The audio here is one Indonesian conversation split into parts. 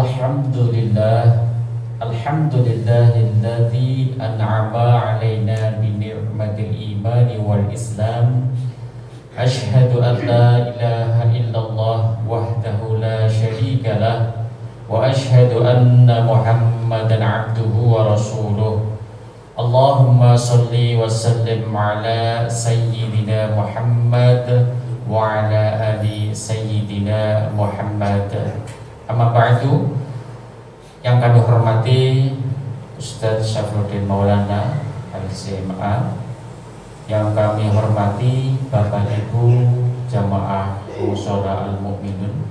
Alhamdulillah, alhamdulillahilladzi an'ama alaina bi ni'matil imani wal islam. Asyhadu an la ilaha illallah wahdahu la syarika lah, wa asyhadu anna Muhammadan abduhu wa rasuluh. Allahumma salli wa sallim ala sayyidina Muhammad wa ala ali sayyidina Muhammad. Amma ba'du. Yang kami hormati Ustadz Syafruddin Maulana LCMA, yang kami hormati Bapak Ibu Jamaah Mushola Al-Mu'minun.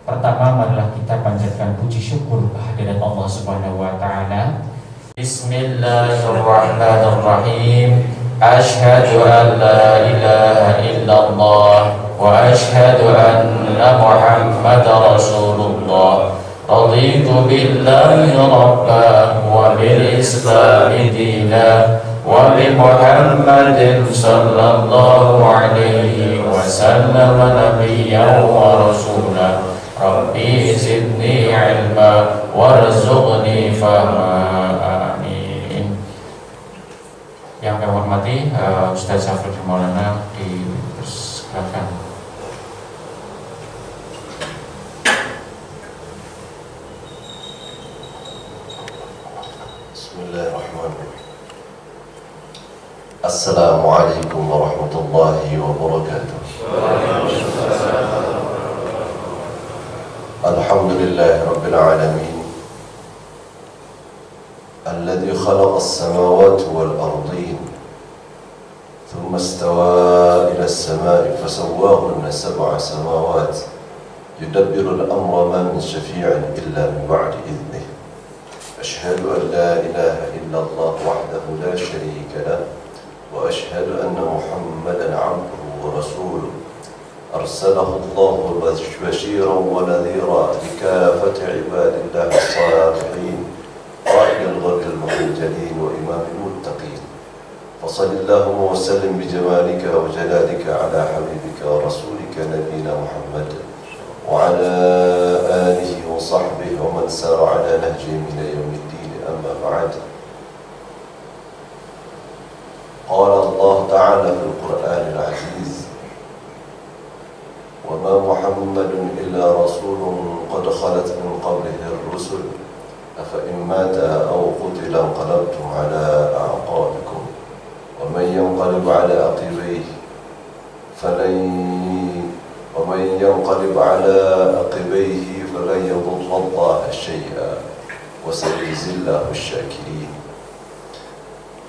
Pertama, marilah kita panjatkan puji syukur kehadirat Allah Subhanahu wa taala. Bismillahirrahmanirrahim. Asyhadu an la ilaha illallah wa asyhadu anna Muhammadar Rasulullah. Raditu billahi rabban wa bil islami dinan wa bi Muhammadin sallallahu alaihi wasallam nabiyyan wa rasulan. Rabbi zidni ilma warzuqni fahma. Amin. Yang kami hormati Ustaz Syafruddin Maulana, dipersilakan. Bismillahirrahmanirrahim. Assalamualaikum warahmatullahi wabarakatuh. Alhamdulillahi rabbil alamin, alladhi khalaqa as-samawati wal ardin thumma istawa ila as-sama'i fasawwahunna sab'a samawat yudabbiru al-amra ma min shafi'in illa min ba'di idhnihi. أشهد أن لا إله إلا الله وحده لا شريك له وأشهد أن محمدا عبده ورسوله أرسله الله بشيرا ونذيرا لكافة عباد الله الصالحين قائد الغر المخجلين وإمام المتقين. فصل اللهم وسلم بجمالك وجلالك على حبيبك ورسولك نبينا محمد وعلى آله وصحبه ومن سار على نهجه من يوم الدين. أما بعد، قال الله تعالى في القرآن العزيز: وما محمد إلا رسول قد خلت من قبله الرسل أفإن مات أو قتل انقلبتم على أعقابكم ومن ينقلب على عقبيه فلن يضر الله شيئا وسيجزي الله الشاكرين.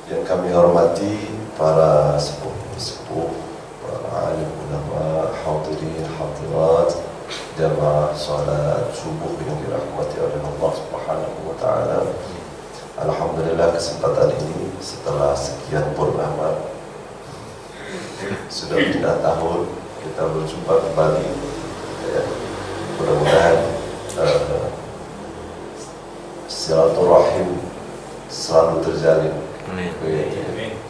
Yang kami hormati para sepuh, para alim ulama, hadirin hadirat, jamaah salat subuh yang dirahmati oleh Allah Subhanahu wa taala. Alhamdulillah, kesempatan ini setelah sekian purnama, sudah 3 tahun kita berjumpa kembali. Mudah-mudahan silaturahim selalu terjalin.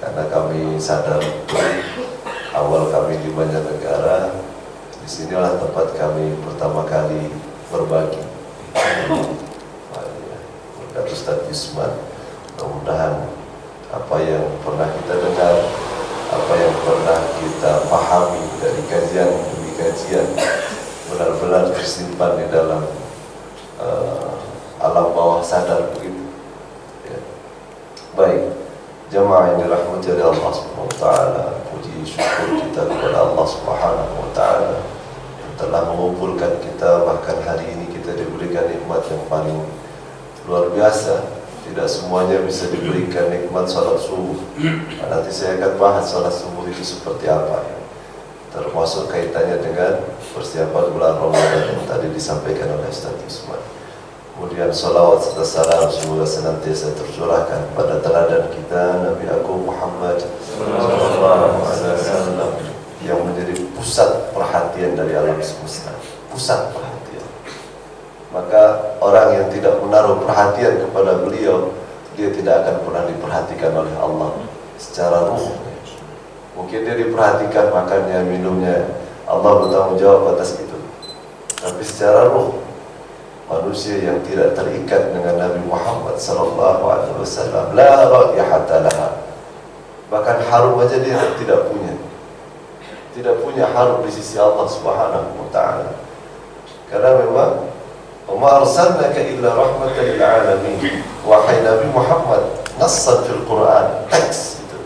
Karena kami sadar awal kami di Banjarnegara, disinilah tempat kami pertama kali berbagi. Berkat Ustaz Yusman, mudah-mudahan apa yang pernah kita dengar, apa yang pernah kita pahami dari kajian demi kajian, benar-benar tersimpan di dalam alam bawah sadar begitu. Ya. Baik, jamaah yang dirahmati oleh Allah Subhanahu wa taala, puji syukur kita kepada Allah Subhanahu wa taala yang telah mengumpulkan kita, bahkan hari ini kita diberikan nikmat yang paling luar biasa. Tidak semuanya bisa diberikan nikmat salat subuh. Nanti saya akan bahas salat subuh itu seperti apa, ya. Termasuk kaitannya dengan persiapan bulan Ramadan yang tadi disampaikan oleh Ustaz Yusman. Kemudian salawat serta salam semoga senantiasa tercurahkan pada teladan kita Nabi Agung Muhammad sallallahu alaihi wasallam yang menjadi pusat perhatian dari alam semesta, pusat perhatian. Maka orang yang tidak menaruh perhatian kepada beliau, dia tidak akan pernah diperhatikan oleh Allah secara ruh. Mungkin dia diperhatikan makannya, minumnya, Allah bertanggung jawab atas itu. Tapi secara ruh, manusia yang tidak terikat dengan Nabi Muhammad sallallahu alaihi wasallam la raihata laha. Bahkan harum aja dia tidak punya harum di sisi Allah Subhanahu wa taala. Karena memang wa arsalnaka illa rahmatan lil alamin. Wahai Nabi Muhammad, nassan fil Quran, teks itu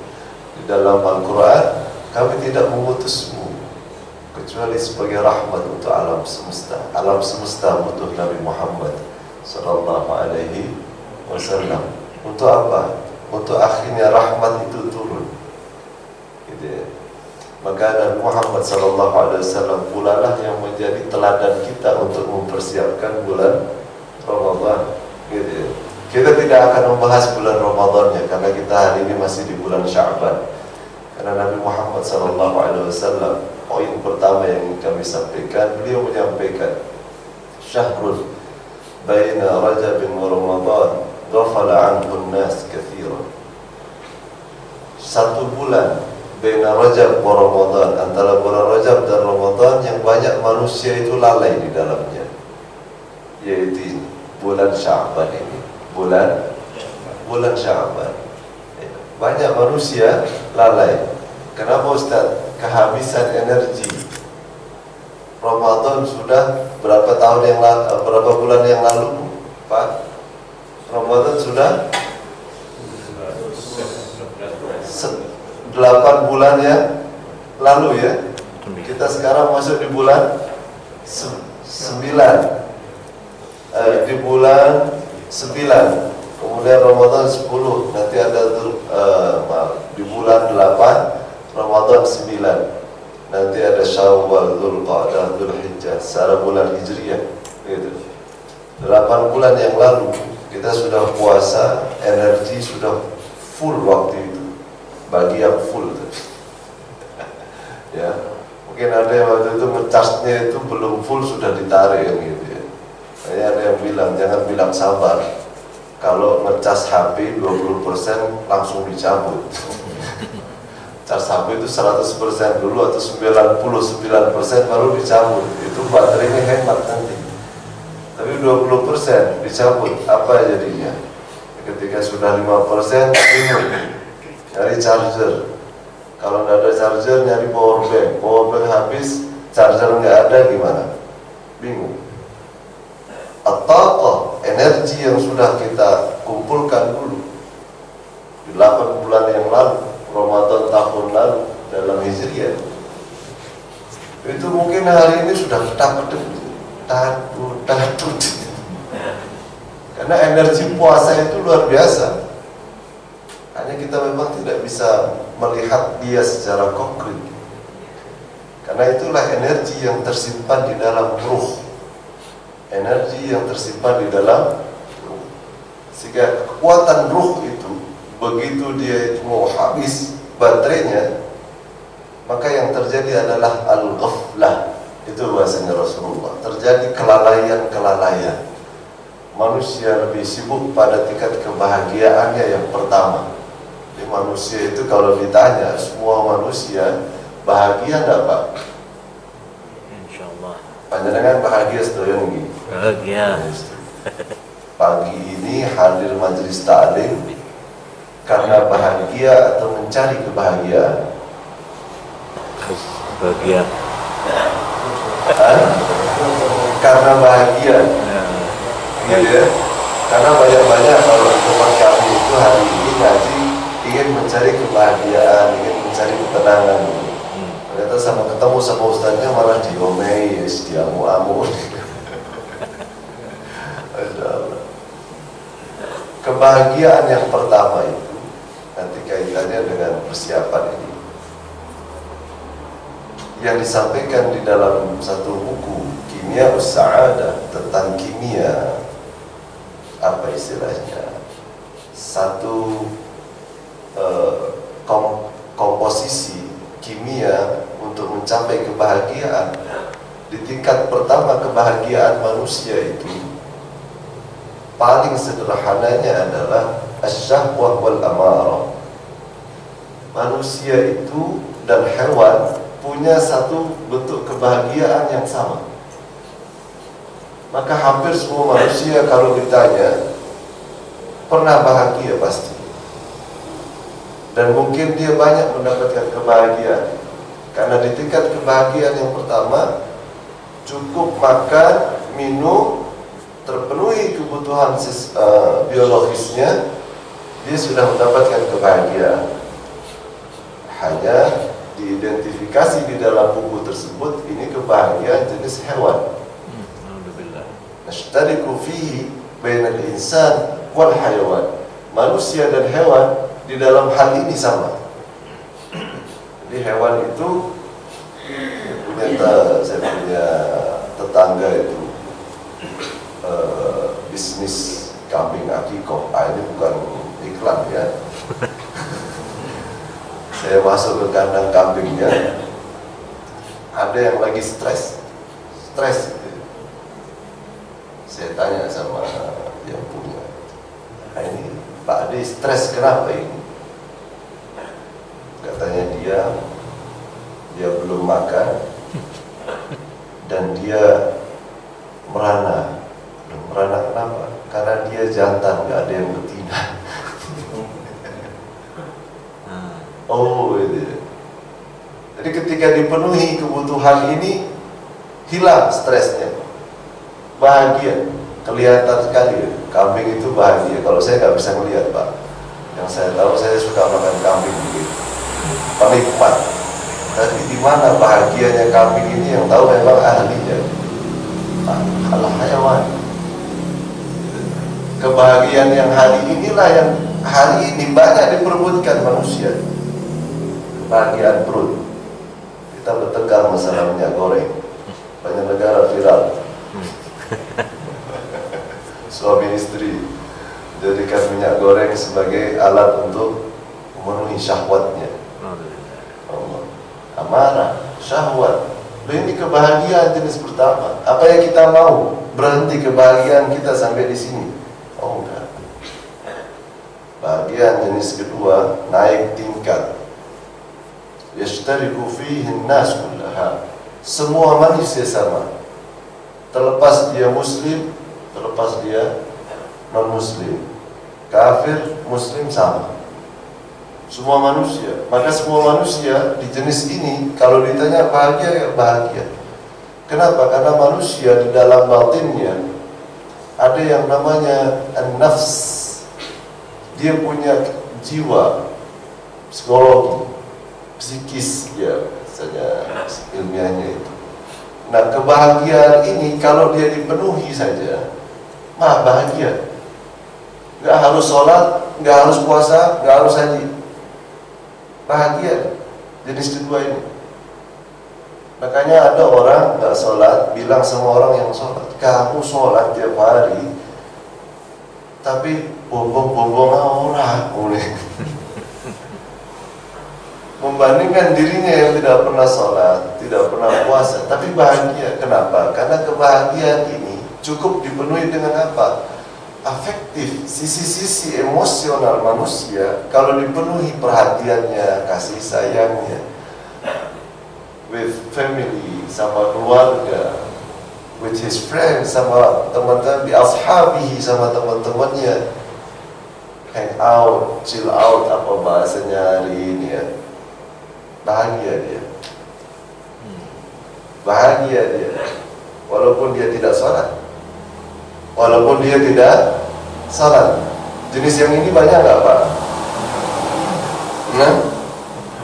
di dalam Al-Quran, kami tidak mengutusmu kecuali sebagai rahmat untuk alam semesta. Alam semesta butuh Nabi Muhammad sallallahu alaihi wasallam. Untuk apa? Untuk akhirnya rahmat itu turun. Gitu ya. Maka Nabi Muhammad sallallahu alaihi wasallam pula lah yang menjadi teladan kita untuk mempersiapkan bulan Ramadan. Gitu ya. Kita tidak akan membahas bulan Ramadannya karena kita hari ini masih di bulan Sya'ban. Karena Nabi Muhammad sallallahu alaihi wasallam, poin pertama yang kami sampaikan, beliau menyampaikan syahrul baina Rajab wa Ramadan ghafala anhu an-nas katsiran. Satu bulan baina Rajab wa Ramadan, antara bulan Rajab dan Ramadan yang banyak manusia itu lalai di dalamnya, yaitu bulan Sya'ban ini. Bulan Sya'ban. Banyak manusia lalai. Kenapa Ustaz? Kehabisan energi. Ramadan sudah berapa bulan yang lalu, Pak? Ramadan sudah 8 bulan yang lalu ya. Kita sekarang masuk di bulan 9. Di bulan 9, kemudian Ramadan 10, nanti ada di bulan 8 Ramadan 9, nanti ada Syawal, Dzulqa'dah, Dzulhijjah secara bulan Hijriah gitu. 8 bulan yang lalu kita sudah puasa, energi sudah full waktu itu, bagi yang full ya. Mungkin ada yang waktu itu ngecasnya itu belum full sudah ditarik gitu ya. Kayaknya ada yang bilang, jangan bilang sabar, kalau ngecas HP 20% langsung dicabut. Cas HP itu 100% dulu atau 99% baru dicabut. Itu baterainya hemat nanti. Tapi 20% dicabut, apa jadinya? Ketika sudah 5% bingung, nyari charger. Kalau nggak ada charger, nyari power bank habis, charger nggak ada, gimana? Bingung. Atau energi yang sudah kita kumpulkan dulu di 8 bulan yang lalu, Ramadan tahun lalu dalam Hijriah, itu mungkin hari ini sudah takut, karena energi puasa itu luar biasa. Hanya kita memang tidak bisa melihat dia secara konkret, karena itulah energi yang tersimpan di dalam ruh, energi yang tersimpan di dalam ruh. Sehingga kekuatan ruh itu begitu dia itu mau habis baterainya, maka yang terjadi adalah al-ghaflah. Itu bahasanya Rasulullah. Terjadi kelalaian. Manusia lebih sibuk pada tingkat kebahagiaannya yang pertama. Jadi manusia itu kalau ditanya, semua manusia bahagia enggak, Pak? Insyaallah. Panjenengan bahagia sedoyo nggih? Bahagia. Pagi ini hadir majelis taklim karena bahagia atau mencari kebahagiaan? Bahagia. Karena bahagia, gitu ya. Karena banyak kalau teman kami itu hari ini ngaji ingin mencari kebahagiaan, ingin mencari ketenangan. Ternyata ketemu sama ustaznya malah diomei, diamu-amu. Kebahagiaan yang pertama itu nanti kaitannya dengan persiapan ini, yang disampaikan di dalam satu buku Kimia Us-Sa'adah, tentang kimia, apa istilahnya, satu komposisi kimia untuk mencapai kebahagiaan. Di tingkat pertama kebahagiaan manusia itu paling sederhananya adalah asyahwah wal amarah. Manusia itu dan hewan punya satu bentuk kebahagiaan yang sama. Maka hampir semua manusia kalau ditanya pernah bahagia pasti. Dan mungkin dia banyak mendapatkan kebahagiaan. Karena di tingkat kebahagiaan yang pertama, cukup makan, minum, terpenuhi kebutuhan biologisnya, dia sudah mendapatkan kebahagiaan. Hanya diidentifikasi di dalam buku tersebut, ini kebahagiaan jenis hewan. Nashtariku fihi bainal insan wal hayawan. Manusia dan hewan di dalam hal ini sama. Jadi hewan itu saya punya tetangga itu bisnis kambing akikoh. Ini bukan iklan ya. Saya masuk ke kandang kambingnya, ada yang lagi stres. Saya tanya sama yang punya, nah ini Pak Ade stres kenapa ini? Katanya dia belum makan dan dia merana. Merana kenapa? Karena dia jantan, gak ada yang betina. Oh itu. Jadi ketika dipenuhi kebutuhan ini, hilang stresnya, bahagia, kelihatan sekali. Kambing itu bahagia. Kalau saya nggak bisa melihat Pak, yang saya tahu saya suka makan kambing begitu, penikmat. Tapi di mana bahagianya kambing ini yang tahu memang ahlinya. Kalau hewan, kebahagiaan yang hari inilah yang hari ini banyak diperebutkan manusia. Kebahagiaan perut. Kita bertengkar masalah minyak goreng. Banyak negara viral. Suami istri jadikan minyak goreng sebagai alat untuk memenuhi syahwatnya. Allah. Amarah, syahwat. Ini kebahagiaan jenis pertama. Apa yang kita mau? Berhenti kebahagiaan kita sampai di sini? Oh enggak. Bahagiaan jenis kedua naik tingkat. Yashtariku fihi an-nas kullaha. Semua manusia sama. Terlepas dia muslim, terlepas dia non-muslim, kafir, muslim sama. Semua manusia. Maka semua manusia di jenis ini kalau ditanya bahagia ya bahagia. Kenapa? Karena manusia di dalam batinnya ada yang namanya an-nafs. Dia punya jiwa, psikologi, psikis ya, misalnya ilmiahnya itu. Nah kebahagiaan ini kalau dia dipenuhi saja, mah bahagia. Gak harus sholat, gak harus puasa, gak harus haji. Bahagia jenis kedua ini. Makanya ada orang gak sholat bilang sama orang yang sholat, kamu sholat tiap hari tapi bombong-bombong orang membandingkan dirinya yang tidak pernah sholat, tidak pernah puasa, tapi bahagia. Kenapa? Karena kebahagiaan ini cukup dipenuhi dengan apa? Afektif, sisi-sisi emosional manusia. Kalau dipenuhi perhatiannya, kasih sayangnya, with family, sama keluarga, with his friends, sama teman-teman, bi ashabihi, sama teman-temannya, hang out, chill out, apa bahasanya hari ini ya. Bahagia dia. Bahagia dia. Walaupun dia tidak sholat. Walaupun dia tidak sholat. Jenis yang ini banyak nggak Pak? Nah,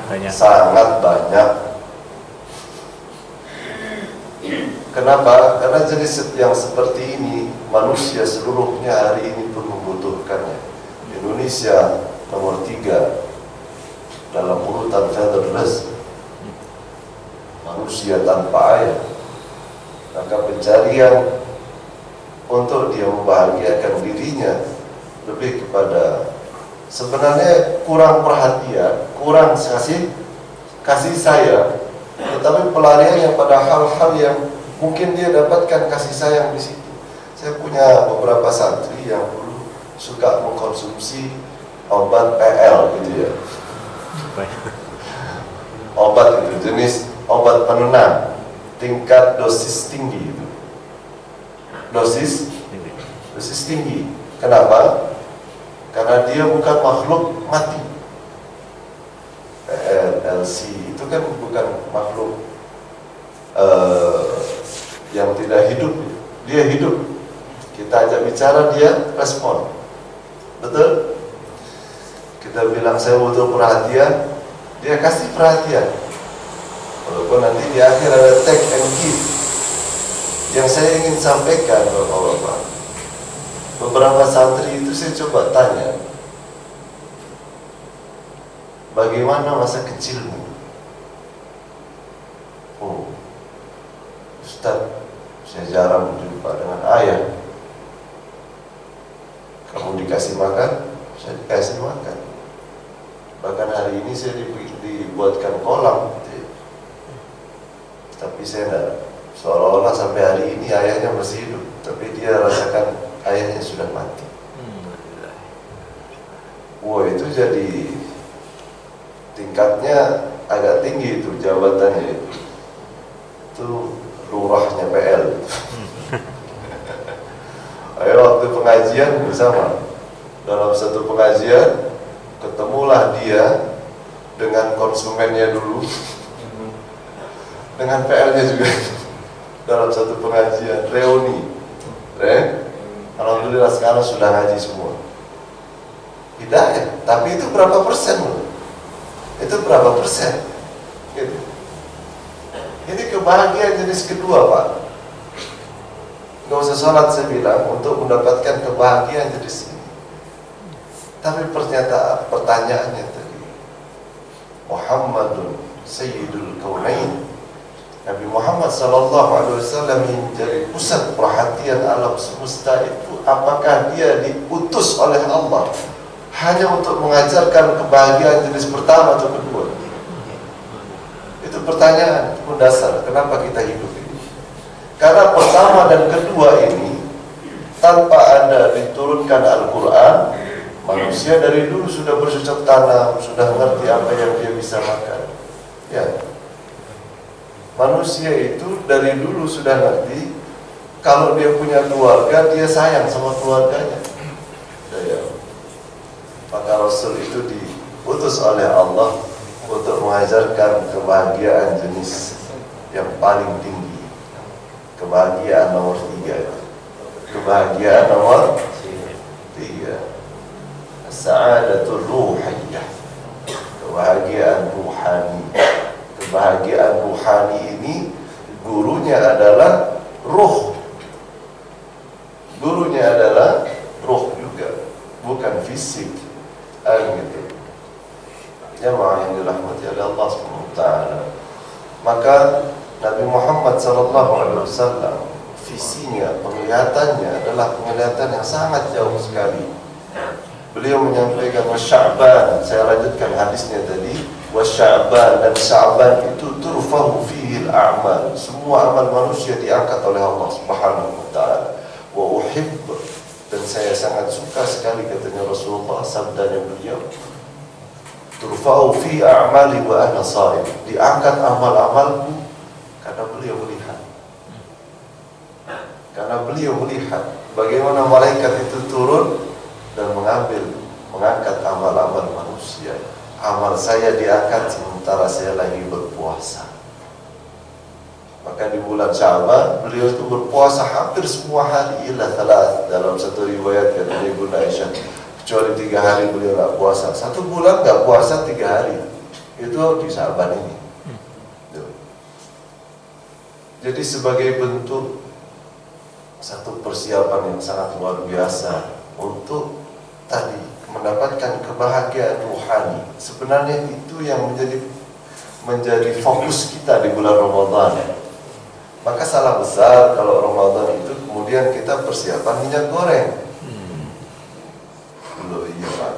banyak. Sangat banyak. Kenapa? Karena jenis yang seperti ini manusia seluruhnya hari ini pun membutuhkannya. Indonesia nomor 3 dalam urutan fatherless, manusia tanpa ayah. Maka pencarian untuk dia membahagiakan dirinya lebih kepada sebenarnya kurang perhatian, kurang kasih sayang, tetapi pelariannya pada hal-hal yang mungkin dia dapatkan kasih sayang di situ. Saya punya beberapa santri yang dulu suka mengkonsumsi obat PL gitu ya. Obat itu jenis obat penenang tingkat dosis tinggi itu. dosis tinggi. Kenapa? Karena dia bukan makhluk mati. PLC itu kan bukan makhluk yang tidak hidup. Dia hidup. Kita ajak bicara, dia respon. Betul? Kita bilang saya butuh perhatian, dia kasih perhatian. Walaupun nanti di akhir ada take and give. Yang saya ingin sampaikan Bapak-bapak, beberapa santri itu saya coba tanya, bagaimana masa kecilmu? Oh, Ustaz, saya jarang berjumpa dengan ayah. Kamu dikasih makan, saya dikasih makan. Bahkan hari ini saya dibuatkan kolam, tapi saya tidak, seolah-olah sampai hari ini ayahnya masih hidup, tapi dia rasakan ayahnya sudah mati. Wah, itu jadi tingkatnya agak tinggi itu, jabatannya itu lurahnya PL. Ayo waktu pengajian bersama, dalam satu pengajian ketemulah dia dengan konsumennya dulu, dengan PL-nya juga. Dalam satu pengajian reuni, alhamdulillah sekarang sudah ngaji semua. Hidayah, tapi itu berapa persen loh? Itu berapa persen? Gitu. Ini kebahagiaan jenis kedua, Pak. Gak usah sholat saya bilang untuk mendapatkan kebahagiaan jenis ini. Tapi pertanyaannya tadi, Muhammadun Sayyidul Kaunain, Nabi Muhammad SAW menjadi pusat perhatian alam semesta itu, apakah dia diutus oleh Allah hanya untuk mengajarkan kebahagiaan jenis pertama atau kedua? Itu pertanyaan mendasar, kenapa kita hidup ini? Karena pertama dan kedua ini, tanpa ada diturunkan Al-Quran, manusia dari dulu sudah bercocok tanam, sudah mengerti apa yang dia bisa makan. Ya, manusia itu dari dulu sudah ngerti kalau dia punya keluarga, dia sayang sama keluarganya. Ya. Maka Rasul itu diutus oleh Allah untuk mengajarkan kebahagiaan jenis yang paling tinggi. Kebahagiaan nomor 3. Kebahagiaan nomor 3. Sa'adatul ruhiyah. Kebahagiaan ruhani. Kebahagiaan ruhani ini gurunya adalah ruh. Gurunya adalah ruh juga, bukan fisik. Gitu. Jamaah yang dirahmati oleh Allah SWT. Maka Nabi Muhammad SAW visinya, penglihatannya adalah penglihatan yang sangat jauh sekali. Beliau menyampaikan wasya'ban, saya lanjutkan hadisnya tadi, wasya'ban, dan sya'ban itu turfahu fihi al-a'mal, semua amal manusia diangkat oleh Allah Subhanahu wa taala. Wa uhibb, dan saya sangat suka sekali katanya Rasulullah, sabdanya beliau, turfa'u fi a'mali wa ana sha'im, diangkat amal-amalku karena beliau melihat. Karena beliau melihat bagaimana malaikat itu turun dan mengangkat amal-amal manusia. Amal saya diangkat sementara saya lagi berpuasa. Maka di bulan Sya'ban beliau itu berpuasa hampir semua hari illa thalath. Dalam satu riwayat katanya Ibu Aisyah, kecuali 3 hari beliau tidak puasa. 1 bulan tidak puasa 3 hari. Itu di Sya'ban ini. Jadi sebagai bentuk satu persiapan yang sangat luar biasa untuk tadi mendapatkan kebahagiaan ruhani. Sebenarnya itu yang menjadi fokus kita di bulan Ramadan. Maka salah besar kalau Ramadan itu kemudian kita persiapan minyak goreng. Loh, iya Pak.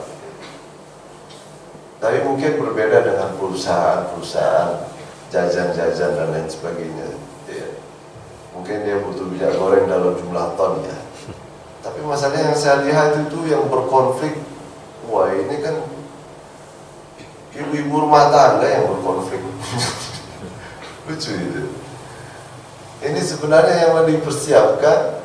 Tapi mungkin berbeda dengan perusahaan-perusahaan, jajan-jajan dan lain sebagainya. Ya. Mungkin dia butuh minyak goreng dalam jumlah ton ya. Tapi masalahnya yang saya lihat itu yang berkonflik. Wah, ini kan ibu-ibu rumah tangga yang berkonflik. Lucu itu. Ini sebenarnya yang dipersiapkan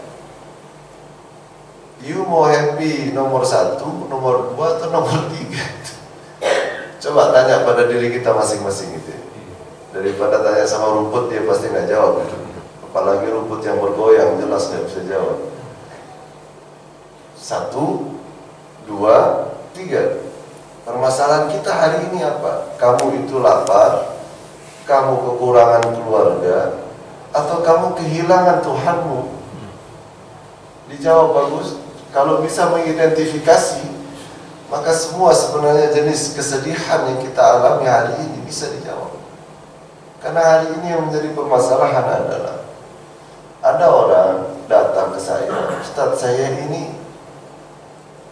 You mau happy nomor 1, nomor 2, atau nomor 3? Coba tanya pada diri kita masing-masing gitu. Daripada tanya sama rumput, dia pasti nggak jawab gitu. Apalagi rumput yang bergoyang, jelas nggak bisa jawab. 1, 2, 3. Permasalahan kita hari ini apa? Kamu itu lapar, kamu kekurangan keluarga, atau kamu kehilangan Tuhanmu? Dijawab bagus. Kalau bisa mengidentifikasi, maka semua sebenarnya jenis kesedihan yang kita alami hari ini bisa dijawab. Karena hari ini yang menjadi permasalahan adalah ada orang datang ke saya, Ustaz, saya ini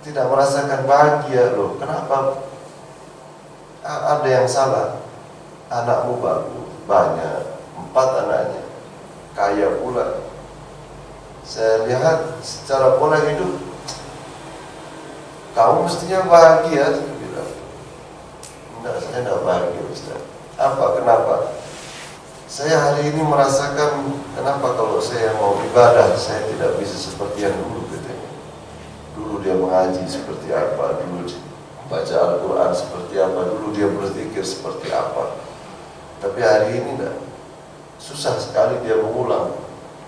tidak merasakan bahagia loh. Kenapa? Ada yang salah. Anakmu bagus, banyak, 4 anaknya, kaya pula. Saya lihat secara pola hidup, kamu mestinya bahagia. Saya bilang, enggak, saya tidak bahagia Ustaz. Apa? Kenapa? Saya hari ini merasakan, kenapa kalau saya mau ibadah, saya tidak bisa seperti yang dulu katanya. Dulu dia mengaji seperti apa, dulu baca Al-Quran seperti apa, dulu dia berzikir seperti apa. Tapi hari ini enggak. Susah sekali dia mengulang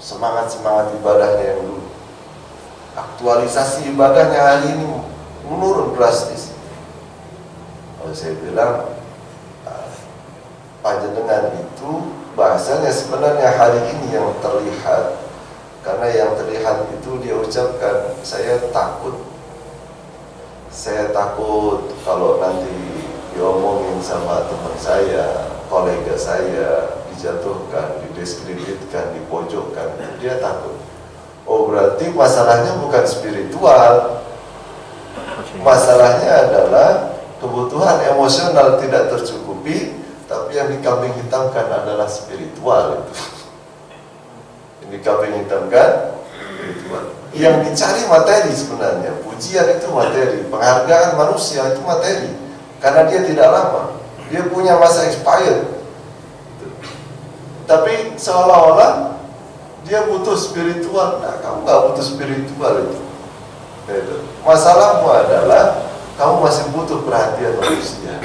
semangat-semangat ibadahnya yang dulu. Aktualisasi ibadahnya hari ini menurun drastis. Kalau saya bilang, panjenengan itu bahasanya sebenarnya hari ini yang terlihat. Karena yang terlihat itu dia ucapkan, saya takut kalau nanti diomongin sama teman saya, kolega saya, dijatuhkan, didiskreditkan, dipojokkan. Dia takut. Oh, berarti masalahnya bukan spiritual. Masalahnya adalah kebutuhan emosional tidak tercukupi, tapi yang dikambing hitamkan adalah spiritual itu. Yang dikambing hitamkan spiritual. Yang dicari materi sebenarnya. Pujian itu materi, penghargaan manusia itu materi. Karena dia tidak lama, dia punya masa expired. Tapi seolah-olah dia butuh spiritual. Nah, kamu nggak butuh spiritual itu. Masalahmu adalah kamu masih butuh perhatian manusia.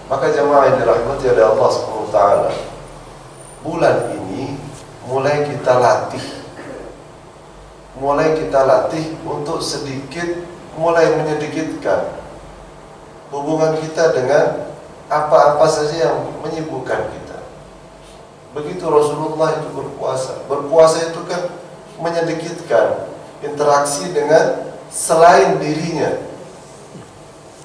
Maka jemaah yang dirahmati oleh Allah SWT, bulan ini mulai kita latih untuk sedikit mulai menyedikitkan hubungan kita dengan apa-apa saja yang menyibukkan kita. Begitu Rasulullah itu berpuasa. Berpuasa itu kan menyedikitkan interaksi dengan selain dirinya.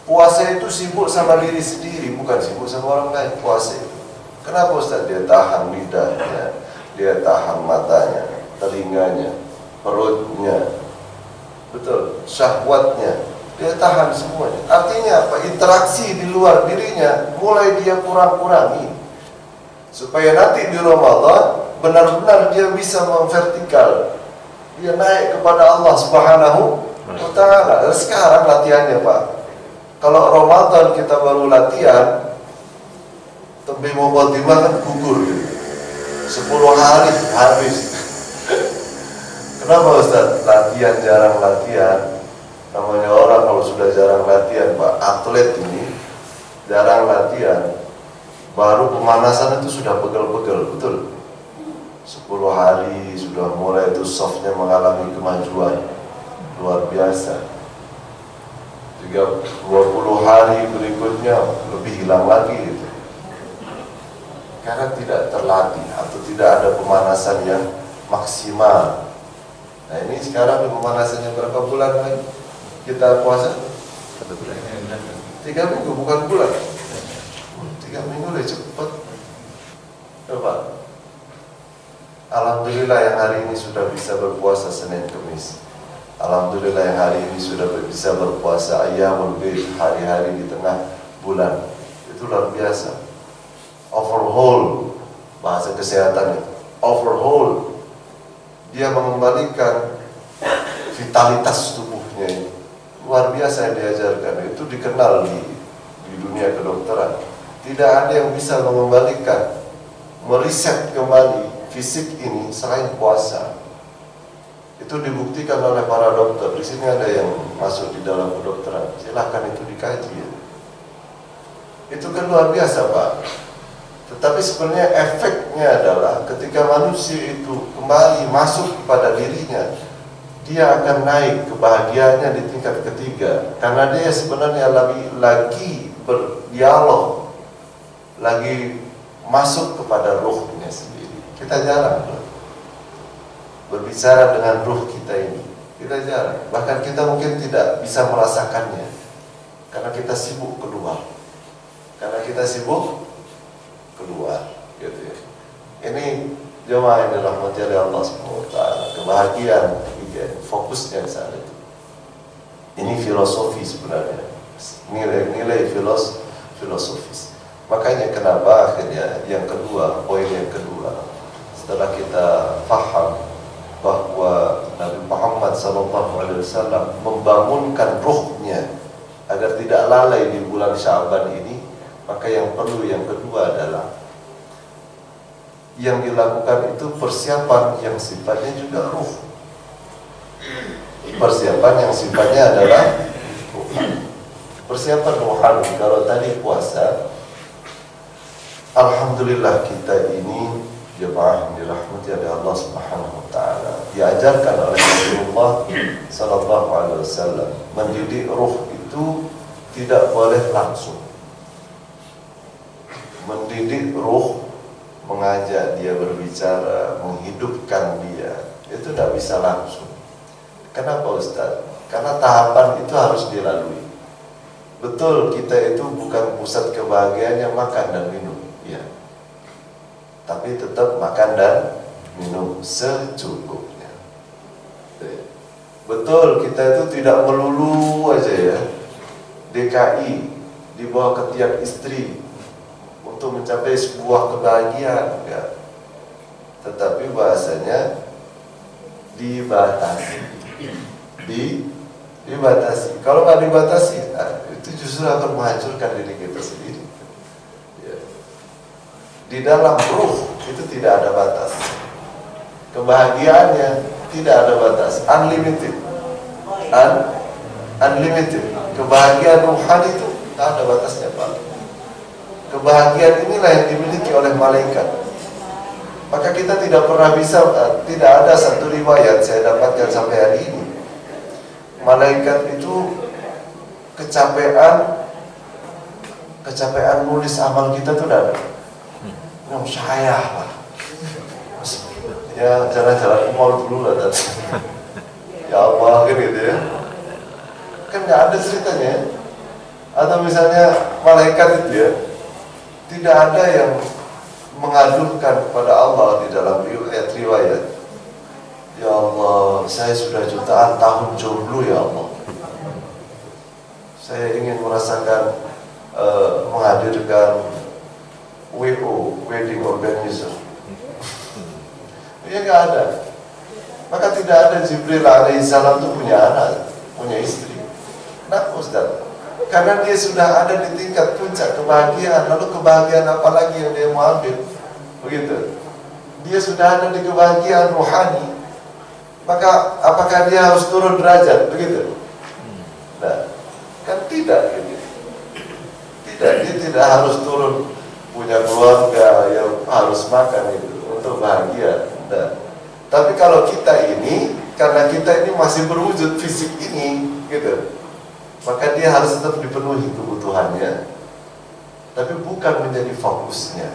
Puasa itu sibuk sama diri sendiri, bukan sibuk sama orang lain. Puasa itu. Kenapa Ustaz? Dia tahan lidahnya, dia tahan matanya, telinganya, perutnya, betul, syahwatnya, dia tahan semuanya. Artinya apa? Interaksi di luar dirinya mulai dia kurang-kurangi, supaya nanti di Ramadan benar-benar dia bisa memvertikal, dia naik kepada Allah Subhanahu wa Ta'ala. Dan sekarang latihannya Pak, kalau Ramadan kita baru latihan, tapi mau khotimah kan gugur gitu. 10 hari habis. Kenapa Ustaz? Latihan jarang latihan. Namanya orang kalau sudah jarang latihan Pak, atlet ini jarang latihan, baru pemanasan itu sudah pegel-pegel, betul. 10 hari sudah mulai itu softnya mengalami kemajuan luar biasa. 20 hari berikutnya lebih hilang lagi gitu. Karena tidak terlatih atau tidak ada pemanasan yang maksimal. Nah ini sekarang pemanasannya berapa bulan lagi kita puasa? 1 bulan. 3 minggu, bukan bulan. 3 minggu udah cepat. Coba. Alhamdulillah yang hari ini sudah bisa berpuasa Senin Kamis. Alhamdulillah yang hari ini sudah bisa berpuasa Ayyamul Bid, hari-hari di tengah bulan. Itu luar biasa. Overhaul, bahasa kesehatan itu. Overhaul. Dia mengembalikan vitalitas tubuhnya. Luar biasa yang diajarkan. Itu dikenal di dunia kedokteran. Tidak ada yang bisa mengembalikan, mereset kembali fisik ini selain puasa. Itu dibuktikan oleh para dokter. Di sini ada yang masuk di dalam kedokteran. Silakan itu dikaji ya. Itu kan luar biasa Pak. Tetapi sebenarnya efeknya adalah ketika manusia itu kembali masuk kepada dirinya, dia akan naik kebahagiaannya di tingkat ketiga. Karena dia sebenarnya lagi berdialog, lagi masuk kepada ruhnya sendiri. Kita jarang berbicara dengan ruh kita ini. Kita jarang. Bahkan kita mungkin tidak bisa merasakannya karena kita sibuk keluar. Gitu ya. Ini jemaah yang dirahmati oleh Allah SWT. Kebahagiaan ketiga, fokusnya di sana itu. Ini filosofi sebenarnya. Nilai filosofis. Makanya kenapa akhirnya yang kedua, poin yang kedua, setelah kita faham bahwa Nabi Muhammad SAW membangunkan ruhnya agar tidak lalai di bulan Sya'ban ini, maka yang perlu yang kedua adalah yang dilakukan itu persiapan yang sifatnya juga ruh. Persiapan yang sifatnya adalah persiapan rohani. Kalau tadi puasa, alhamdulillah kita ini jemaah yang dirahmati oleh Allah Subhanahu wa taala, diajarkan oleh Rasulullah sallallahu alaihi wasallam, mendidik ruh itu tidak boleh langsung. Mendidik ruh, mengajak dia berbicara, menghidupkan dia, itu tidak bisa langsung. Kenapa Ustaz? Karena tahapan itu harus dilalui. Betul, kita itu bukan pusat kebahagiaan yang makan dan minum, ya. Tapi tetap makan dan minum secukupnya. Betul, kita itu tidak melulu aja ya DKI di bawah ketiak istri untuk mencapai sebuah kebahagiaan, enggak. Tetapi bahasanya dibatasi. Dibatasi. Kalau nggak dibatasi, itu justru akan menghancurkan diri kita sendiri. Ya. Di dalam ruh itu tidak ada batas. Kebahagiaannya tidak ada batas, unlimited. Unlimited. Kebahagiaan ruhani itu tidak ada batasnya Pak. Kebahagiaan inilah yang dimiliki oleh malaikat. Maka kita tidak pernah bisa, tidak ada satu riwayat saya dapatkan sampai hari ini, malaikat itu kecapean nulis amal kita tuh ada. Saya lah, ya jalan-jalan ke mall dulu lah tadi. Ya Allah kan gitu ya. Kan nggak ada ceritanya. Atau misalnya malaikat itu ya, tidak ada yang mengadukan kepada Allah di dalam riwayat. Ya Allah, saya sudah jutaan tahun jomblo ya Allah. Saya ingin merasakan menghadirkan WO, wedding organizer. Ya nggak ada. Maka tidak ada Jibril alaihissalam itu punya anak, punya istri. Kenapa Ustaz? Karena dia sudah ada di tingkat puncak kebahagiaan. Lalu kebahagiaan apa lagi yang dia mau ambil? Begitu. Dia sudah ada di kebahagiaan rohani. Maka apakah dia harus turun derajat? Begitu. Nah, kan tidak gitu. Tidak, dia tidak harus turun punya keluarga yang harus makan itu untuk bahagia. Nah, tapi kalau kita ini, karena kita ini masih berwujud fisik ini, gitu, maka dia harus tetap dipenuhi kebutuhannya, tapi bukan menjadi fokusnya,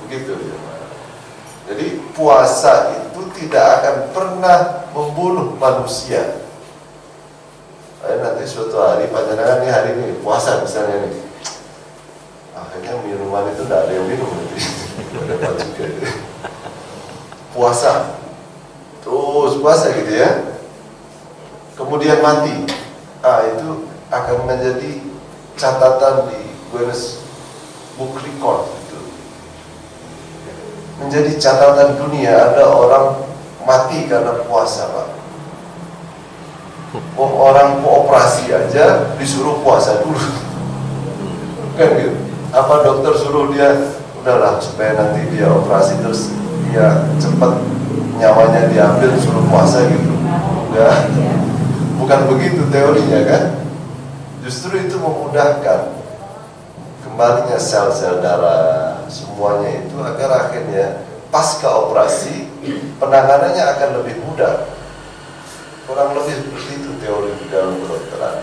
begitu ya. Jadi puasa itu tidak akan pernah membunuh manusia. Nanti suatu hari panjenengan nih hari ini puasa misalnya nih, akhirnya minuman itu tidak ada yang minum nanti, dapat juga. Puasa, terus puasa gitu ya. Kemudian mati, itu akan menjadi catatan di Guinness Book Record itu. Menjadi catatan dunia, ada orang mati karena puasa Pak. Orang mau operasi aja disuruh puasa dulu, kan gitu. Apa dokter suruh dia udahlah supaya nanti dia operasi terus ya cepat nyawanya diambil suruh puasa gitu. Enggak, bukan begitu teorinya kan. Justru itu memudahkan kembalinya sel-sel darah semuanya itu agar akhirnya pasca operasi penanganannya akan lebih mudah. Kurang lebih seperti itu teori di dalam kedokteran.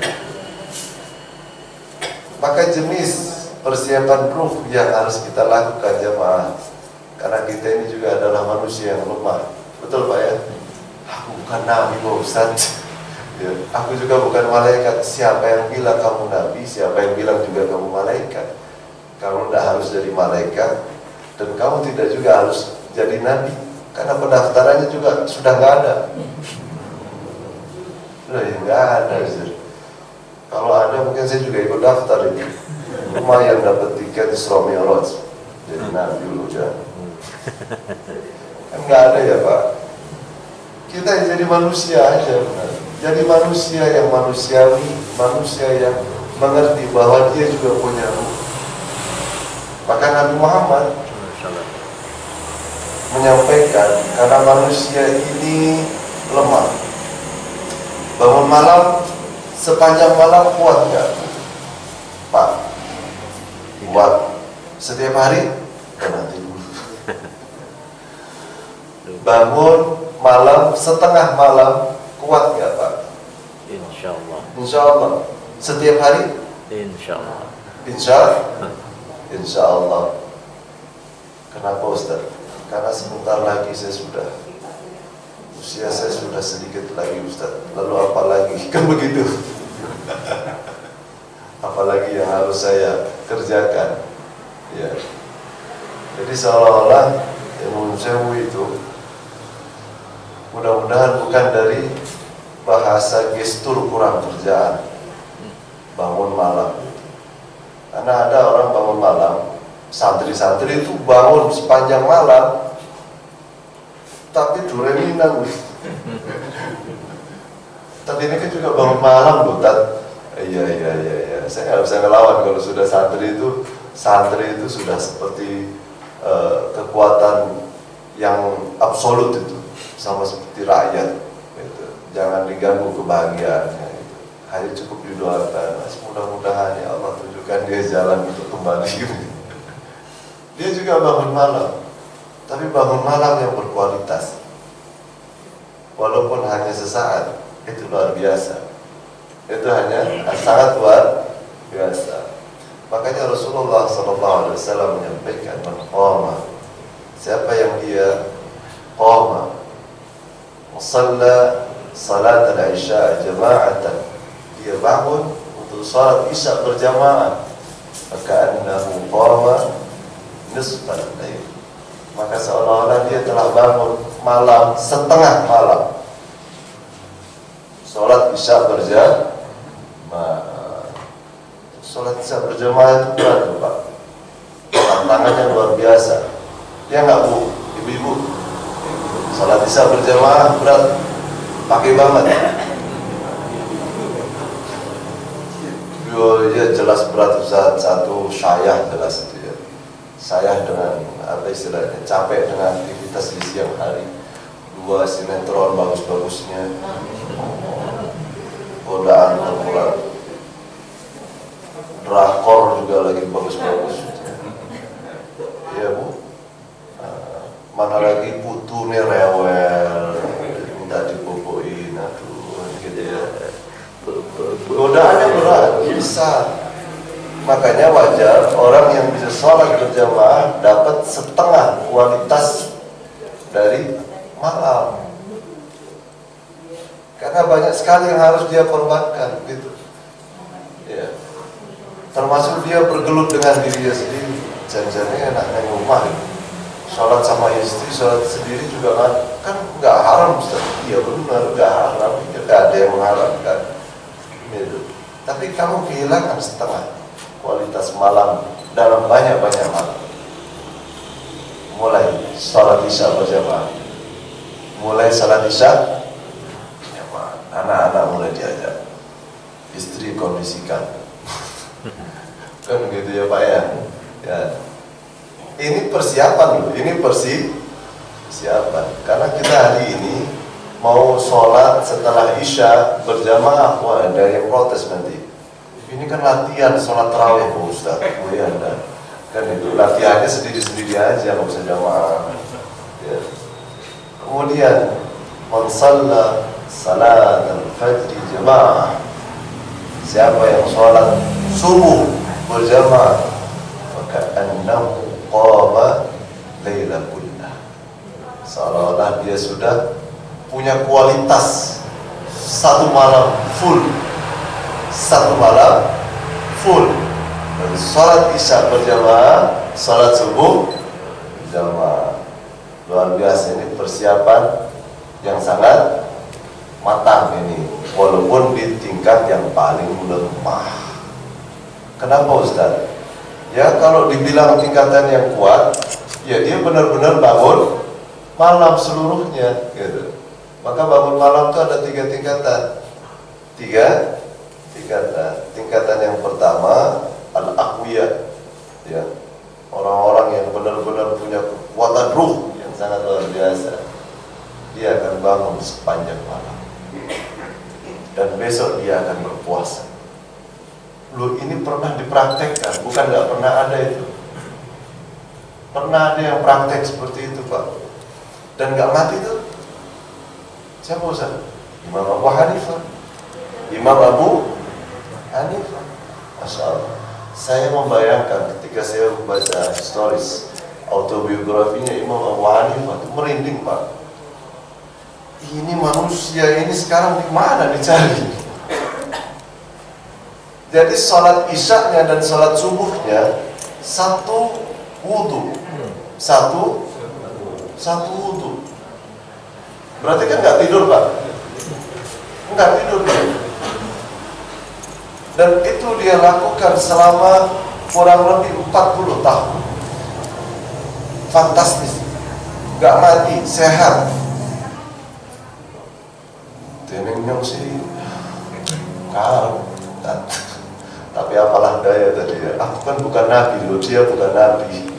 Maka jenis persiapan ruh yang harus kita lakukan jemaah, karena kita ini juga adalah manusia yang lemah. Betul Pak ya? Aku bukan nabi Pak Ustaz ya, aku juga bukan malaikat. Siapa yang bilang kamu nabi? Siapa yang bilang juga kamu malaikat? Kamu tidak harus jadi malaikat, dan kamu tidak juga harus jadi nabi, karena pendaftarannya juga sudah nggak ada. Sudah ya nggak ada Ustaz. Kalau ada mungkin saya juga ikut daftar ini. Lumayan dapat tiket Isra Mi'raj jadi nabi dulu ya. Kan nggak ada ya Pak. Kita jadi manusia aja, benar. Jadi manusia yang manusiawi, manusia yang mengerti bahwa dia juga punya ruh. Maka Nabi Muhammad menyampaikan, karena manusia ini lemah, bangun malam sepanjang malam kuat nggak Pak? Kuat. Setiap hari kena tidur. Bangun malam setengah malam kuat nggak Pak? Insya Allah. Insya Allah. Setiap hari? Insya Allah. Insya Allah. Kenapa Ustaz? Karena sebentar lagi usia saya sudah sedikit lagi Ustaz. Lalu apa lagi? Kan begitu. Apalagi yang harus saya kerjakan ya. Jadi seolah-olah Nyun Sewu itu mudah-mudahan bukan dari bahasa gestur kurang kerjaan, bangun malam. Karena ada orang bangun malam, santri-santri itu bangun sepanjang malam tapi dureminan. Tapi ini kan juga bangun malam loh Tat. Iya. Saya nggak bisa ngelawan kalau sudah santri itu sudah seperti kekuatan yang absolut itu, sama seperti rakyat. Gitu. Jangan diganggu kebahagiaannya. Gitu. Hanya cukup didoakan. Mudah-mudahan ya Allah tunjukkan dia jalan untuk kembali. Dia juga bangun malam, tapi bangun malam yang berkualitas. Walaupun hanya sesaat, itu luar biasa. Itu hanya sangat luar biasa. Makanya Rasulullah SAW menyampaikan, man qama, siapa yang dia qama shalla salat al-isya jama'atan, dia bangun untuk salat isya berjamaah, maka annahu qama nisfal lail, maka seolah-olah dia telah bangun malam setengah malam. Salat isya berjamaah, salat isya berjamaah itu berat Pak, tantangannya luar biasa. Ya nggak Bu, ibu-ibu, salat isya berjamaah berat, pakai banget. Ya jelas berat Ustaz, satu syayah jelas itu ya. Saya dengan apa istilahnya, capek dengan aktivitas di siang hari. Dua sinetron bagus-bagusnya, godaan terpulang, drakor juga lagi bagus-bagus. Ya Bu, mana lagi putunya rewel, minta diboboin, aduh gitu ya. Godaannya berat, besar. Makanya wajar orang yang bisa sholat berjamaah dapat setengah kualitas dari malam. Karena banyak sekali yang harus dia korbankan, gitu. Ya. Termasuk dia bergelut dengan dirinya sendiri. Jangan-jangan enaknya rumah. Sholat sama istri, sholat sendiri juga kan nggak haram Ustaz. Iya benar, nggak haram. Nggak ada yang mengharamkan. Gitu. Tapi kamu kehilangan setengah kualitas malam dalam banyak-banyak malam. Mulai sholat isya berjamaah, mulai sholat isya berjamaah, anak-anak mulai diajak, istri kondisikan, kan begitu ya Pak ya. Ya. Ini persiapan loh, ini persiapan. Karena kita hari ini mau sholat setelah Isya berjamaah, wah ada yang protes nanti. Ini kan latihan sholat tarawih Pak Ustaz. Oh iya, kan itu latihannya sendiri-sendiri aja, nggak usah jamaah. Ya. Kemudian man shalla salat al-fajr jamaah, siapa yang sholat subuh berjamaah, maka annahu qama laila kullah, seolah-olah dia sudah punya kualitas satu malam full. Dari sholat isya berjamaah, sholat subuh berjamaah. Luar biasa, ini persiapan yang sangat matang ini, walaupun di tingkat yang paling lemah. Kenapa Ustaz? Ya kalau dibilang tingkatan yang kuat, ya dia benar-benar bangun malam seluruhnya gitu. Maka bangun malam itu ada 3 tingkatan. Tingkatan yang pertama al-aqwiyah, ya, orang-orang yang benar-benar punya kekuatan ruh yang sangat luar biasa. Dia akan bangun sepanjang malam dan besok dia akan berpuasa. Loh, ini pernah dipraktekkan, bukan nggak pernah ada itu. Pernah ada yang praktek seperti itu Pak, dan nggak mati tuh. Siapa Ustaz? Imam Abu Hanifah. Masya Allah. Saya membayangkan ketika saya membaca stories autobiografinya Imam Abu Hanifah itu merinding Pak. Ini manusia ini sekarang di mana dicari? Jadi sholat isyaknya dan sholat subuhnya satu wudhu. Berarti kan nggak tidur Pak? Nggak tidur Pak. Dan itu dia lakukan selama kurang lebih 40 tahun. Fantastis. Nggak mati, sehat. Tenengnya sih kau. Tapi apalah daya tadi ya. Aku kan bukan nabi loh, dia bukan nabi.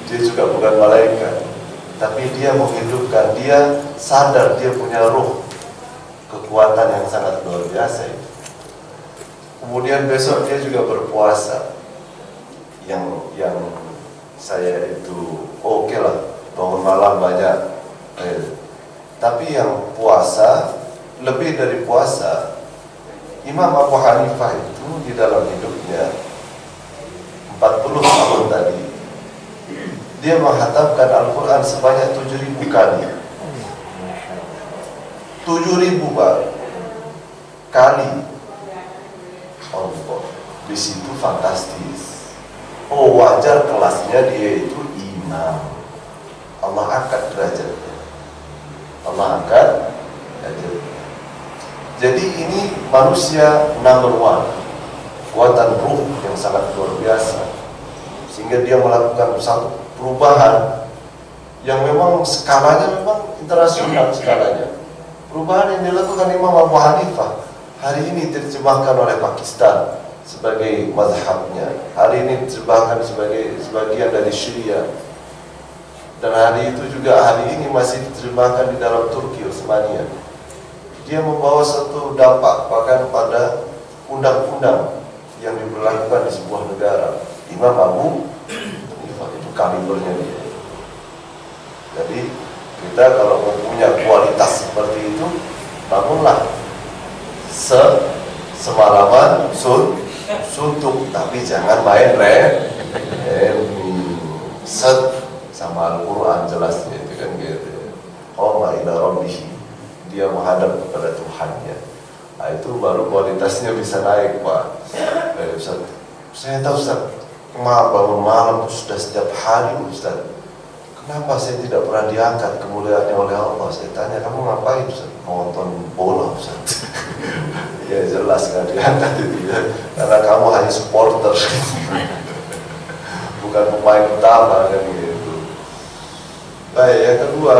Dia juga bukan malaikat. Tapi dia menghidupkan, dia sadar dia punya ruh, kekuatan yang sangat luar biasa itu. Kemudian besok dia juga berpuasa. Yang saya itu oke lah, bangun malam banyak. Tapi yang puasa, lebih dari puasa, Imam Abu Hanifah itu di dalam hidupnya 40 tahun tadi, dia menghatamkan Al-Quran sebanyak 7.000 kali. 7.000 Pak kali. Allah, di situ fantastis. Oh, wajar kelasnya dia itu imam. Allah angkat derajatnya. Jadi ini manusia number one, kekuatan ruh yang sangat luar biasa, sehingga dia melakukan satu perubahan yang memang skalanya memang internasional skalanya. Perubahan yang dilakukan Imam Abu Hanifah hari ini diterjemahkan oleh Pakistan sebagai mazhabnya, hari ini diterjemahkan sebagai sebagian dari Syria, dan hari ini masih diterjemahkan di dalam Turki Utsmania. Dia membawa satu dampak bahkan pada undang-undang yang diberlakukan di sebuah negara. Imam Abu Hanifah itu kalibernya dia. Jadi kita kalau mempunyai kualitas seperti itu, bangunlah semalaman suntuk, tapi jangan main set sama Al-Quran jelasnya itu kan gitu. Qama ila rabbih, dia menghadap kepada Tuhannya. Nah, itu baru kualitasnya bisa naik Pak. Ustaz, saya tahu Ustaz, bangun malam sudah setiap hari Ustaz. Kenapa saya tidak pernah diangkat kemuliaannya oleh Allah? Saya tanya, kamu ngapain Ustaz? Nonton bola Ustaz. Ya jelas kan diangkat itu ya. Karena kamu hanya supporter, bukan pemain utama kan gitu. Baik, yang kedua,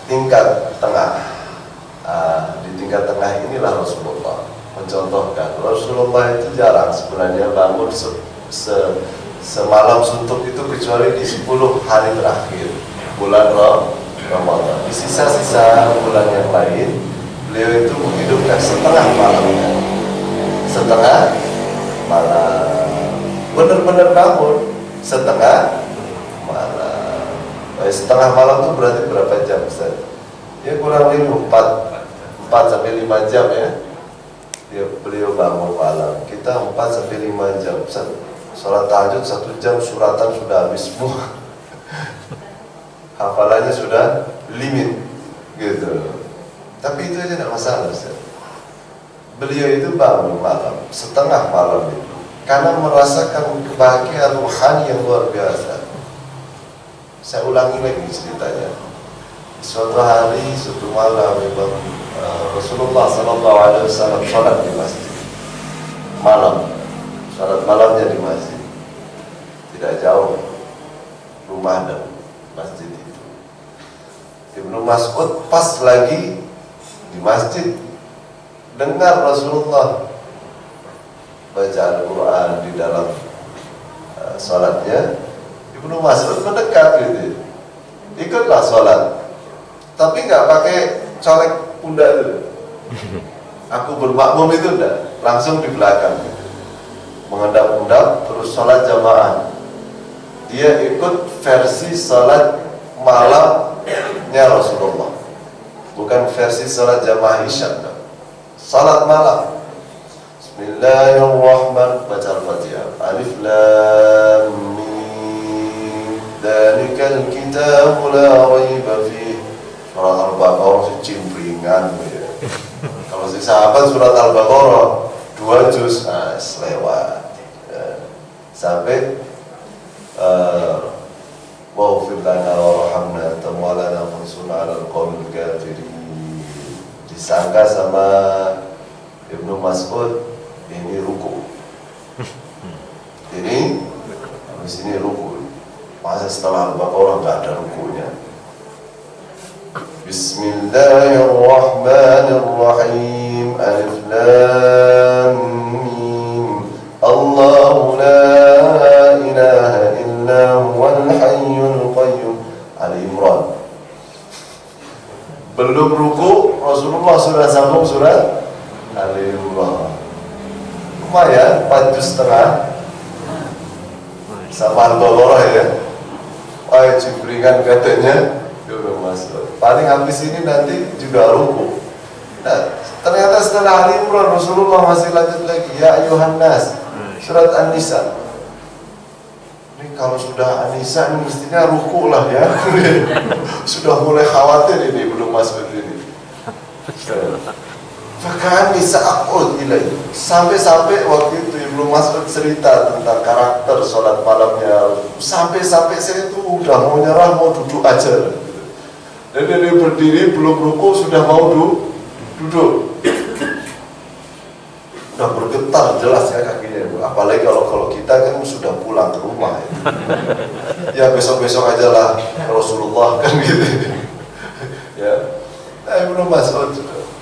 tingkat tengah. Di tingkat tengah inilah Rasulullah mencontohkan. Rasulullah itu jarang sebenarnya bangun semalam suntuk itu kecuali di 10 hari terakhir. bulan Ramadan. Di sisa-sisa bulan yang lain, beliau itu menghidupkan setengah malamnya. Setengah malam. Benar-benar bangun setengah malam. Setengah malam itu berarti berapa jam, Ustaz? Ya kurang lebih 4 sampai 5 jam ya. Beliau bangun malam. Kita 4 sampai 5 jam. Sholat tahajud 1 jam, suratan sudah habis semua. Hafalannya sudah limit gitu. Tapi itu aja tidak masalah, Ustaz. Beliau itu bangun malam, setengah malam itu, karena merasakan kebahagiaan ruhani yang luar biasa. Saya ulangi lagi ceritanya. Suatu hari, suatu malam, Rasulullah SAW sholat di masjid malam, sholat malamnya di masjid, tidak jauh rumah dan masjid itu. Ibnu Mas'ud pas lagi di masjid, dengar Rasulullah baca Al-Quran di dalam sholatnya. Ibnu Mas'ud mendekat gitu, ikutlah sholat, tapi nggak pakai colek pundak itu. Aku bermakmum itu enggak, langsung di belakang mengendap-endap terus sholat jamaah. Dia ikut versi sholat malamnya Rasulullah, bukan versi sholat jamaah isya. Sholat malam. Bismillahirrahmanirrahim. Baca Al-Fatihah. Alif Lam Mim. Dzalikal kitabu la raiba fihi. Surat Al-Baqarah cimpringan ya. Kalau si sahabat surat Al-Baqarah 2 juz, lewat ya. Sampai waghfir lana warhamna tamwalana fansurna 'alal qaumil kafirin. Disangka sama Ibnu Mas'ud ini ruku. Ini habis ini ruku. Masa setelah Al-Baqarah enggak ada rukunya. Bismillahirrahmanirrahim. Alif Lam Mim. Allahu la ilaha illa huwal hayyul qayyum. Ali Imran. Belum ruku, Rasulullah sudah sambung surat Ali Imran. Lumayan 4 juz setengah sama Al-Baqarah ya. Wajib ringan katanya. Paling habis ini nanti juga ruku. Nah, ternyata setelah Ali Imran Rasulullah masih lanjut lagi, ya ayuhan nas, surat An-Nisa. Ini kalau sudah An-Nisa ini mestinya ruku lah ya. Sudah mulai khawatir ini belum masuk ini. Bahkan bisa akul ilai. Sampai-sampai waktu itu Ibnu Mas'ud cerita tentang karakter sholat malamnya. Sampai-sampai saya tuh udah mau nyerah, mau duduk aja. Dan dia berdiri belum ruku sudah mau duduk. Udah bergetar jelas ya kakinya. Apalagi kalau kita kan sudah pulang ke rumah ya besok-besok aja lah Rasulullah kan gitu ya. Nah, Ibnu Mas'ud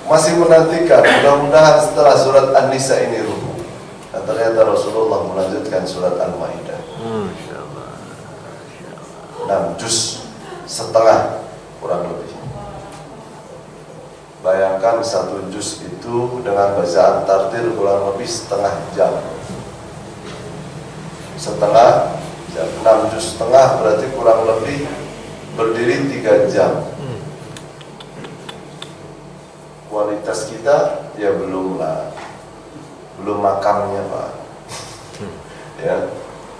masih menantikan, mudah-mudahan setelah surat An-Nisa ini ruku. Dan ternyata Rasulullah melanjutkan surat Al-Maidah. 6 juz setengah kurang lebih. Bayangkan 1 juz itu dengan bacaan tartil kurang lebih setengah jam. Setengah jam, 6 juz setengah berarti kurang lebih berdiri 3 jam. Kualitas kita ya belum lah, belum makamnya Pak. Ya,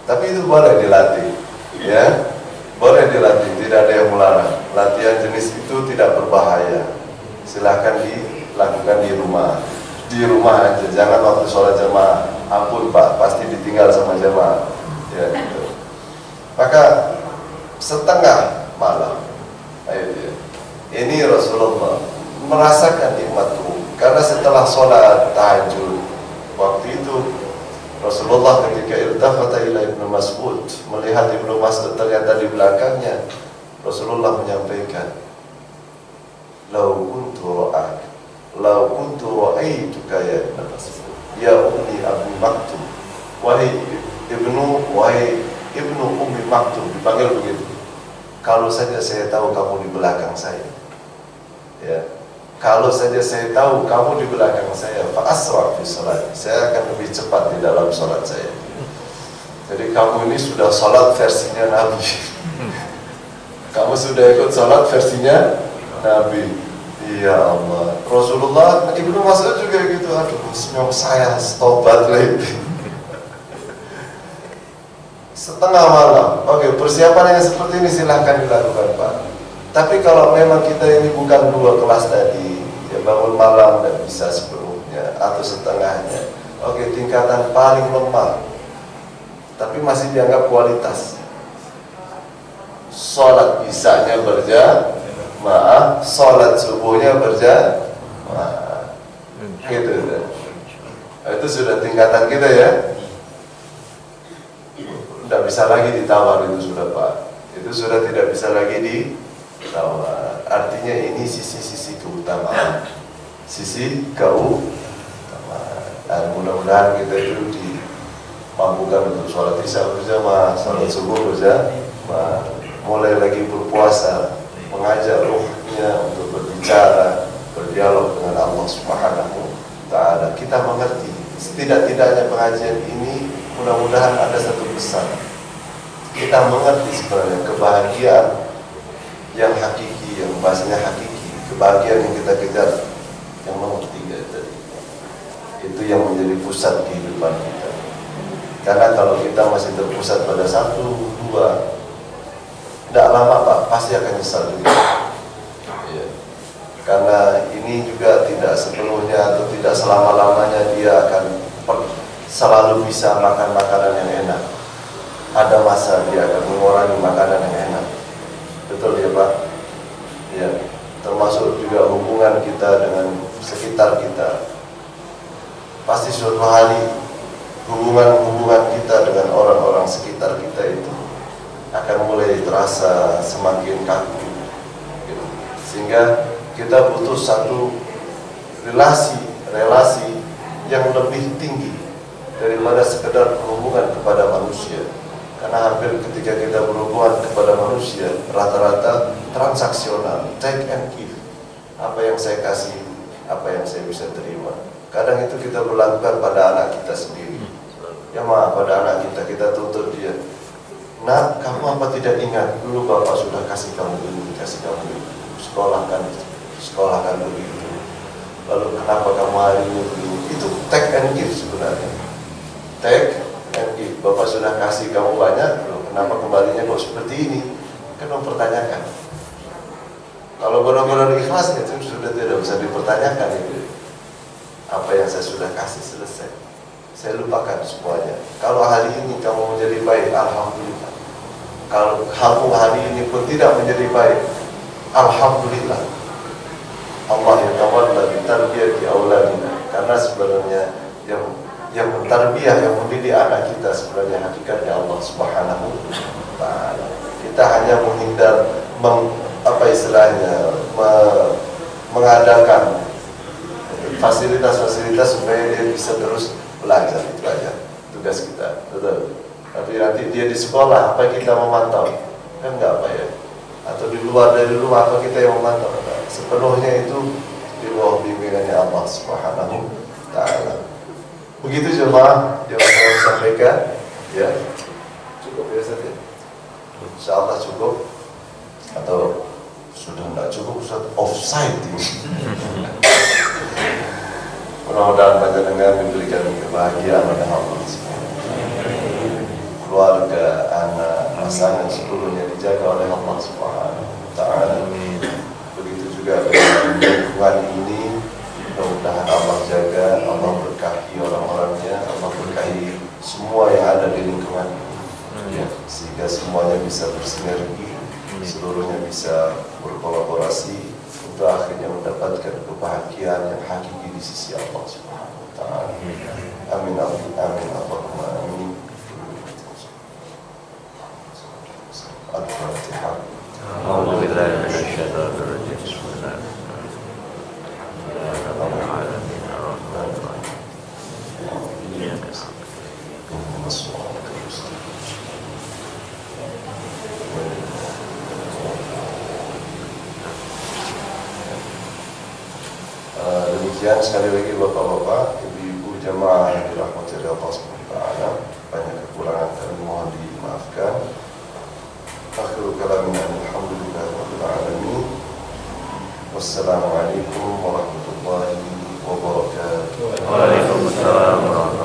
tapi itu boleh dilatih, ya, boleh dilatih, tidak ada yang melarang. Latihan jenis itu tidak berbahaya. Silahkan dilakukan di rumah aja, jangan waktu sholat jamaah. Ampun Pak, pasti ditinggal sama jamaah. Ya, gitu. Maka setengah malam, ini Rasulullah merasakan nikmat ruh. Karena setelah sholat tahajud waktu itu Rasulullah ketika iltafata ila Ibnu Mas'ud, melihat Ibnu Mas'ud ternyata di belakangnya, Rasulullah menyampaikan, "Lau kuntu ra'aituka ya Ibnu Mas'ud, ya Ummi Abi Maktum." Wahai Ibnu Ummi Maktum, dipanggil begitu. Kalau saja saya tahu kamu di belakang saya, ya, kalau saja saya tahu kamu di belakang saya, fa asra' fi salat, saya akan lebih cepat di dalam salat saya. Jadi kamu ini sudah salat versinya Nabi. Kamu sudah ikut salat versinya Nabi. Ya Allah, Rasulullah, Ibnu Mas'ud juga gitu. Aduh, senyum saya tobat lagi. Setengah malam, oke, persiapan yang seperti ini silahkan dilakukan Pak. Tapi kalau memang kita ini bukan 2 kelas tadi, ya bangun malam dan bisa sepenuhnya atau setengahnya, oke, tingkatan paling lemah, tapi masih dianggap kualitas. Sholat isanya berjamaah, sholat subuhnya berjamaah, gitu kan? Itu sudah tingkatan kita ya. Tidak bisa lagi ditawar itu sudah Pak. Itu sudah tidak bisa lagi ditawar. Artinya ini sisi-sisi keutamaan. Sisi keutamaan. Dan mudah-mudahan kita itu dimampukan untuk sholat isya berjamaah, sholat subuh berjamaah, mulai lagi berpuasa, mengajak ruhnya untuk berbicara, berdialog dengan Allah Subhanahu wa Ta'ala. Kita mengerti setidak-tidaknya pengajian ini mudah-mudahan ada satu pesan. Kita mengerti sebenarnya kebahagiaan yang hakiki, yang bahasanya hakiki, kebahagiaan yang kita kejar, yang nomor 3 tadi. Itu yang menjadi pusat kehidupan kita. Karena kalau kita masih terpusat pada 1, 2, tidak lama Pak, pasti akan nyesal juga. Ya. Karena ini juga tidak sepenuhnya atau tidak selama-lamanya dia akan selalu bisa makan makanan yang enak. Ada masa dia akan mengurangi makanan yang enak. Betul ya Pak? Ya. Termasuk juga hubungan kita dengan sekitar kita. Pasti suatu hari hubungan kita dengan orang-orang sekitar kita itu akan mulai terasa semakin kaku. Sehingga kita butuh satu relasi yang lebih tinggi daripada sekedar berhubungan kepada manusia. Karena hampir ketika kita berhubungan kepada manusia, rata-rata transaksional, take and give. Apa yang saya kasih, apa yang saya bisa terima. Kadang itu kita berlakukan pada anak kita sendiri. Ya maaf, pada anak kita tuntut dia. Nah, kamu apa tidak ingat dulu Bapak sudah kasih kamu ini, kasih kamu ini. Sekolahkan begitu. Lalu kenapa kamu hari ini begini? Itu take and give sebenarnya. Take and give. Bapak sudah kasih kamu banyak, loh, kenapa kembalinya kok seperti ini? Kan mempertanyakan. Kalau benar-benar ikhlas itu sudah tidak bisa dipertanyakan itu. Apa yang saya sudah kasih selesai. Saya lupakan semuanya. Kalau hari ini kamu menjadi baik, alhamdulillah. Kalau kamu hari ini pun tidak menjadi baik, alhamdulillah. Allah yang tawalla bitarbiyati auladina. Karena sebenarnya yang mentarbiyah, yang mendidik anak kita sebenarnya hakikatnya Allah Subhanahu wa Ta'ala. Kita hanya menghindar mengadakan fasilitas-fasilitas supaya dia bisa terus belajar, itu aja tugas kita. Betul. Tapi nanti dia di sekolah, apa kita memantau? Kan enggak apa ya? Atau di luar dari rumah, apa kita yang memantau? Sepenuhnya itu di bawah bimbingannya Allah Subhanahu wa Ta'ala. Begitu jemaah yang saya sampaikan. Ya, cukup ya Ustaz ya? InsyaAllah cukup. Atau sudah tidak cukup, Ustaz offside ini. Mudah-mudahan panjenengan diberikan kebahagiaan oleh Allah SWT. Keluarga, anak, pasangan seluruhnya dijaga oleh Allah SWT. Begitu juga dengan lingkungan ini, mudah-mudahan Allah jaga, Allah berkahi orang-orangnya, Allah berkahi semua yang ada di lingkungan ini, ya, sehingga semuanya bisa bersinergi, seluruhnya bisa berkolaborasi untuk akhirnya mendapatkan kebahagiaan yang hakiki di sisi Allah Subhanahu wa Ta'ala. Amin amin amin Allahumma amin. Al-Fatihah. أعوذ بالله من الشيطان الرجيم بسم الله الرحمن الرحيم الرحمن الرحيم إياك نعبد Demikian sekali lagi bapak-bapak, ibu-ibu jamaah yang dirahmati Allah Subhanahu wa taala, banyak kekurangan kami mohon dimaafkan. Akhirul kalamin alhamdulillahirabbil alamin. Wassalamualaikum warahmatullahi wabarakatuh. Waalaikumsalam warahmatullahi wabarakatuh.